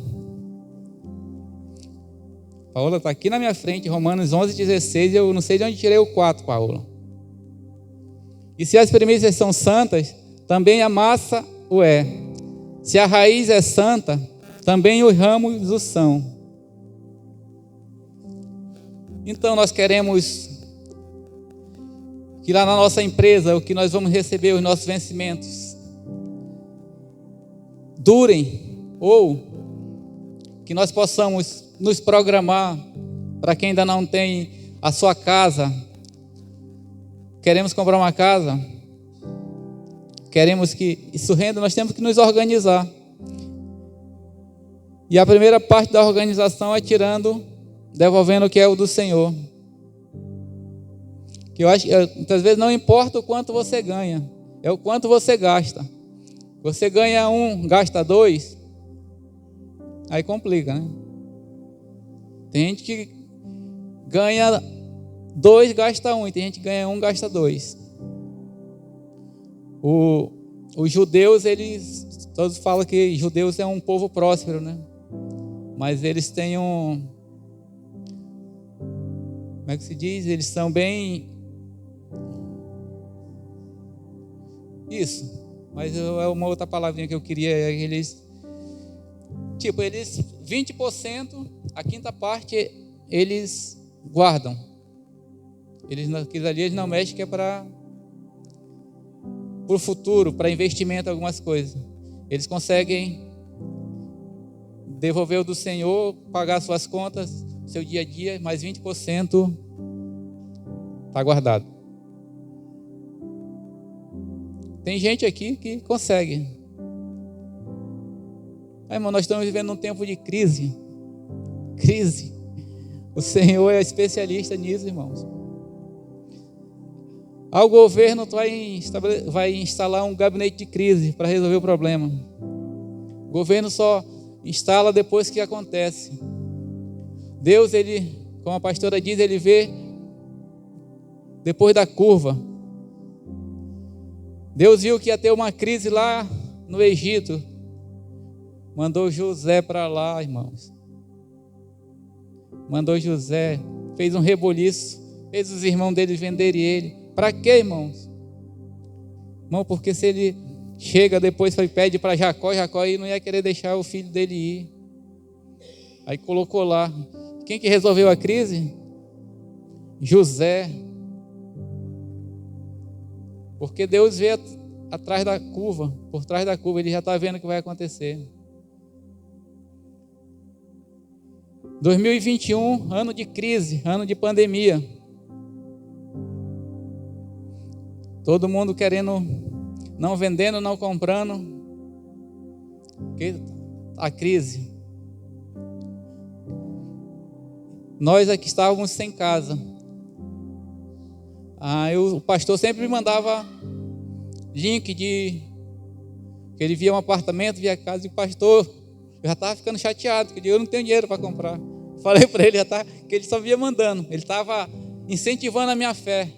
Paola está aqui na minha frente, Romanos 11:16. Eu não sei de onde tirei o 4, Paola. E se as primícias são santas, também a massa o é. Se a raiz é santa, também os ramos o são. Então nós queremos que lá na nossa empresa, o que nós vamos receber, os nossos vencimentos, durem, ou que nós possamos nos programar para quem ainda não tem a sua casa. Queremos comprar uma casa, queremos que isso renda, nós temos que nos organizar. E a primeira parte da organização é devolvendo o que é o do Senhor. Que eu acho que muitas vezes não importa o quanto você ganha, é o quanto você gasta. Você ganha 1, gasta 2, aí complica, né? Tem gente que ganha 2, gasta 1, e tem gente que ganha 1, gasta 2. Os judeus, eles todos falam que judeus é um povo próspero, né? Mas eles têm como é que se diz? Eles são bem... Isso. Mas é uma outra palavrinha que eu queria. Eles 20%, a quinta parte, eles guardam. Aquilo ali eles não mexem, que é para o futuro, para investimento, algumas coisas. Eles conseguem devolver o do Senhor, pagar suas contas, seu dia a dia, mais 20% está guardado. Tem gente aqui que consegue. Irmão, nós estamos vivendo um tempo de crise. Crise. O Senhor é especialista nisso, irmãos. O governo vai instalar um gabinete de crise para resolver o problema. O governo só instala depois que acontece. Deus, ele, como a pastora diz, ele vê depois da curva. Deus viu que ia ter uma crise lá no Egito. Mandou José para lá, irmãos. Mandou José, fez um reboliço, fez os irmãos dele venderem ele. Para quê, irmãos? Irmão, porque se ele chega depois e pede para Jacó aí não ia querer deixar o filho dele ir. Aí colocou lá. Quem que resolveu a crise? José. Porque Deus vê atrás da curva, por trás da curva, ele já está vendo o que vai acontecer. 2021, ano de crise, ano de pandemia. Todo mundo querendo, não vendendo, não comprando. Porque a crise. Nós aqui estávamos sem casa. Aí o pastor sempre me mandava link que ele via um apartamento, via casa, e o pastor, eu já estava ficando chateado, que eu não tenho dinheiro para comprar. Falei para ele que ele só via mandando. Ele estava incentivando a minha fé.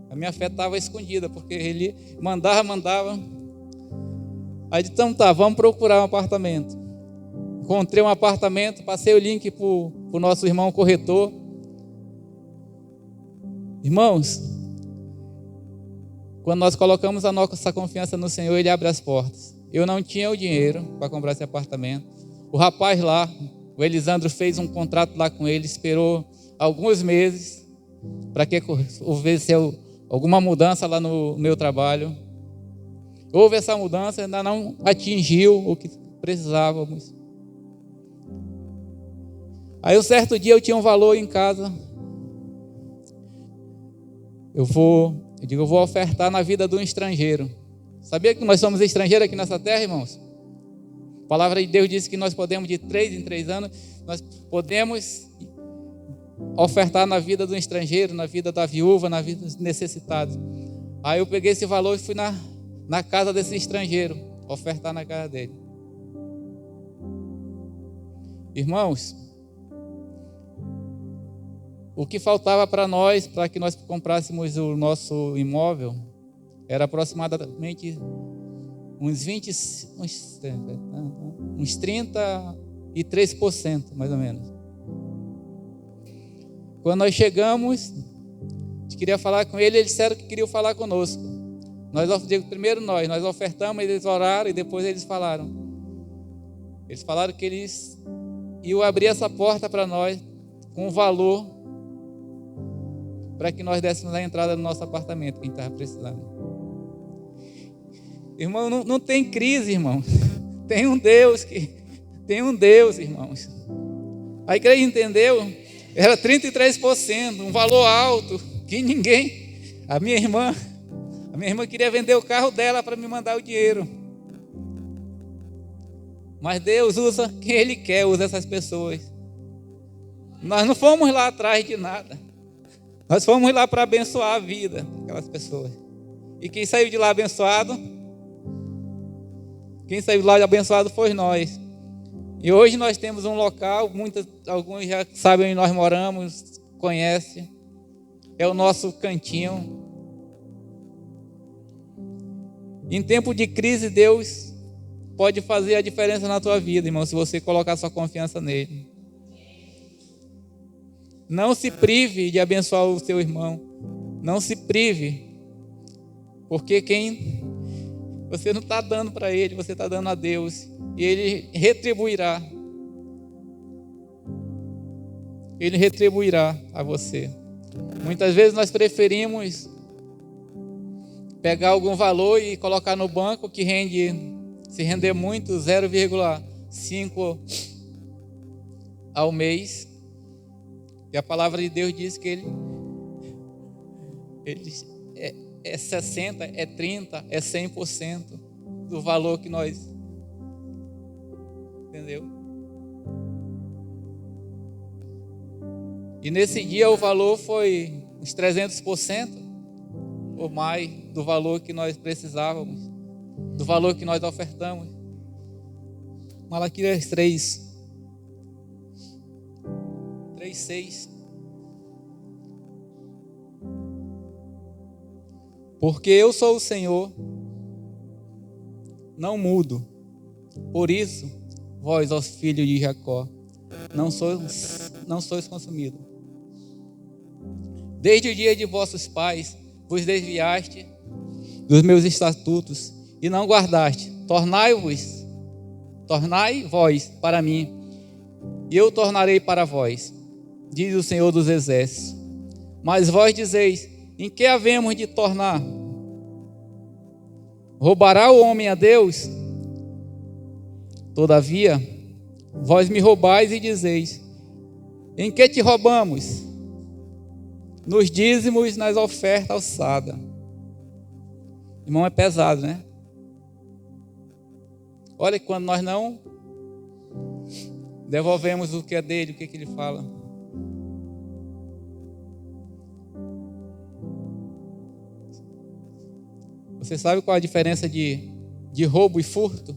A minha fé estava escondida, porque ele mandava. Aí então tá, vamos procurar um apartamento. Encontrei um apartamento, passei o link para o nosso irmão corretor. Irmãos, quando nós colocamos a nossa confiança no Senhor, Ele abre as portas. Eu não tinha o dinheiro para comprar esse apartamento. O rapaz lá, o Elisandro, fez um contrato lá com ele, esperou alguns meses para que houvesse alguma mudança lá no meu trabalho. Houve essa mudança, ainda não atingiu o que precisávamos. Aí um certo dia eu tinha um valor em casa. Eu vou ofertar na vida de um estrangeiro. Sabia que nós somos estrangeiros aqui nessa terra, irmãos? A palavra de Deus diz que nós podemos, de 3 em 3 anos, nós podemos ofertar na vida do estrangeiro, na vida da viúva, na vida dos necessitados. Aí eu peguei esse valor e fui na casa desse estrangeiro, ofertar na casa dele. Irmãos, o que faltava para nós, para que nós comprássemos o nosso imóvel, era aproximadamente uns 33%, mais ou menos. Quando nós chegamos, a gente queria falar com ele, eles disseram que queriam falar conosco. Primeiro nós ofertamos, eles oraram e depois eles falaram. Eles falaram que eles iam abrir essa porta para nós com um valor para que nós dessemos a entrada no nosso apartamento, quem estava precisando. Irmão, não tem crise, irmão. Tem um Deus, irmãos. A igreja entendeu? Era 33%, um valor alto, que ninguém... A minha irmã queria vender o carro dela para me mandar o dinheiro. Mas Deus usa quem Ele quer, usa essas pessoas. Nós não fomos lá atrás de nada. Nós fomos lá para abençoar a vida daquelas pessoas. E quem saiu de lá abençoado? Quem saiu de lá abençoado foi nós. E hoje nós temos um local, alguns já sabem onde nós moramos, conhecem. É o nosso cantinho. Em tempo de crise, Deus pode fazer a diferença na tua vida, irmão, se você colocar sua confiança nele. Não se prive de abençoar o seu irmão. Não se prive. Porque você não está dando para ele, você está dando a Deus. E ele retribuirá. Ele retribuirá a você. Muitas vezes nós preferimos pegar algum valor e colocar no banco que rende, se render muito, 0,5 ao mês. E a palavra de Deus diz que ele é 60%, é 30%, é 100% do valor que nós... Entendeu? E nesse dia o valor foi uns 300% ou mais do valor que nós precisávamos, do valor que nós ofertamos. Malaquias 3:6. Porque eu sou o Senhor, não mudo. Por isso, vós, ó filhos de Jacó, não sois consumidos. Desde o dia de vossos pais, vos desviaste dos meus estatutos e não guardaste. Tornai vós para mim, e eu tornarei para vós, diz o Senhor dos Exércitos. Mas vós dizeis: em que havemos de tornar? Roubará o homem a Deus? Todavia, vós me roubais e dizeis: em que te roubamos? Nos dízimos, nas ofertas alçadas. Irmão, é pesado, né? Olha, quando nós não devolvemos o que é dele, o que ele fala. Você sabe qual a diferença de roubo e furto?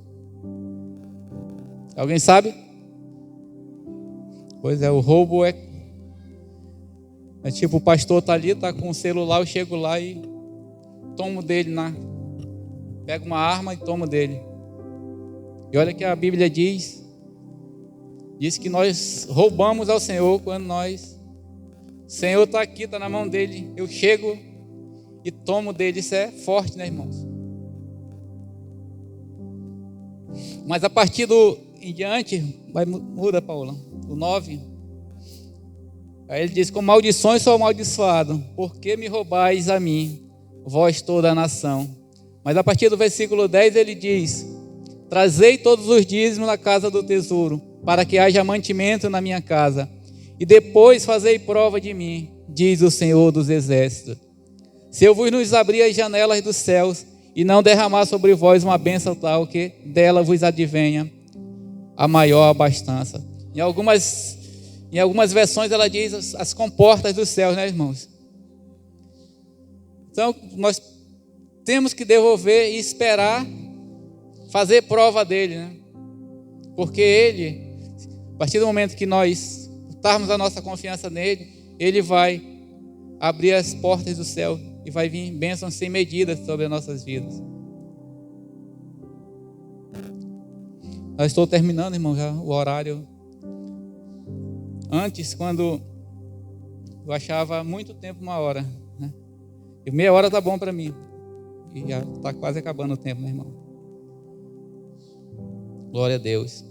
Alguém sabe? Pois é, o roubo é tipo, o pastor está ali, está com o celular, eu chego lá e tomo dele, pego uma arma e tomo dele. E olha que a Bíblia diz que nós roubamos ao Senhor quando o Senhor está aqui, está na mão dele, eu chego e tomo dele. Isso é forte, né, irmãos? Mas a partir em diante, muda, Paula, o 9. Aí ele diz: com maldições sou amaldiçoado, porque me roubais a mim, vós toda a nação. Mas a partir do versículo 10 ele diz: trazei todos os dízimos na casa do tesouro, para que haja mantimento na minha casa, e depois fazei prova de mim, diz o Senhor dos Exércitos. Se eu vos nos abrir as janelas dos céus, e não derramar sobre vós uma bênção tal, que dela vos advenha a maior abastança. Em algumas versões ela diz as comportas dos céus, né, irmãos? Então nós temos que devolver e esperar fazer prova dele, né? Porque ele, a partir do momento que nós botarmos a nossa confiança nele, ele vai abrir as portas do céu e vai vir bênçãos sem medida sobre as nossas vidas. Eu estou terminando, irmão, já o horário. Antes, quando eu achava muito tempo 1 hora, né? E meia hora tá bom para mim. E já está quase acabando o tempo, né, irmão? Glória a Deus.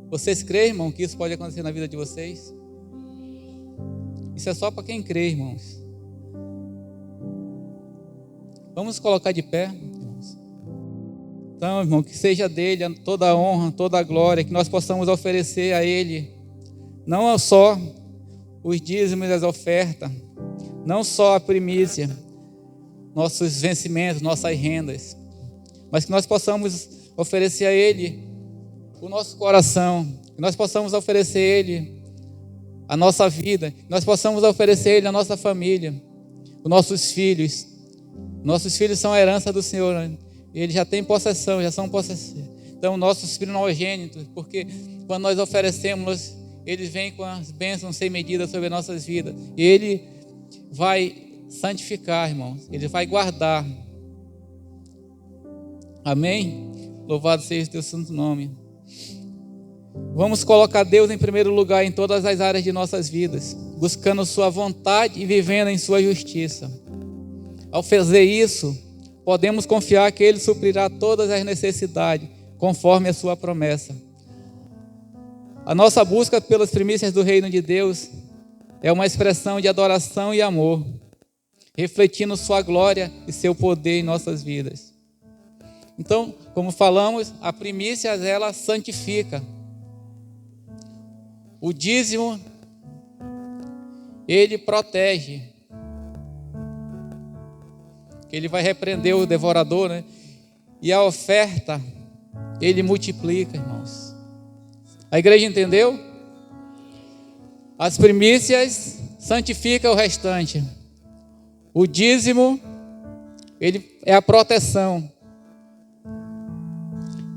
Vocês creem, irmão, que isso pode acontecer na vida de vocês? Isso é só para quem crê, irmãos. Vamos colocar de pé. Então, irmão, que seja dele toda a honra, toda a glória, que nós possamos oferecer a ele, não só os dízimos e as ofertas, não só a primícia, nossos vencimentos, nossas rendas, mas que nós possamos oferecer a ele o nosso coração, que nós possamos oferecer a ele a nossa vida, que nós possamos oferecer a ele a nossa família, os nossos filhos, Nossos filhos são a herança do Senhor, né? Eles já têm possessão, já são possessores. Então, nossos primogênitos, porque quando nós oferecemos, eles vêm com as bênçãos sem medida sobre nossas vidas. E Ele vai santificar, irmãos. Ele vai guardar. Amém? Louvado seja o teu santo nome. Vamos colocar Deus em primeiro lugar em todas as áreas de nossas vidas, buscando sua vontade e vivendo em sua justiça. Ao fazer isso, podemos confiar que Ele suprirá todas as necessidades, conforme a sua promessa. A nossa busca pelas primícias do reino de Deus é uma expressão de adoração e amor, refletindo sua glória e seu poder em nossas vidas. Então, como falamos, a primícia, ela santifica. O dízimo, ele protege. Ele vai repreender o devorador, né? E a oferta, ele multiplica, irmãos. A igreja entendeu? As primícias santificam o restante. O dízimo, ele é a proteção.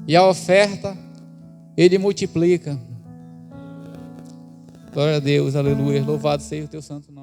E a oferta, ele multiplica. Glória a Deus, aleluia. Louvado seja o teu santo nome.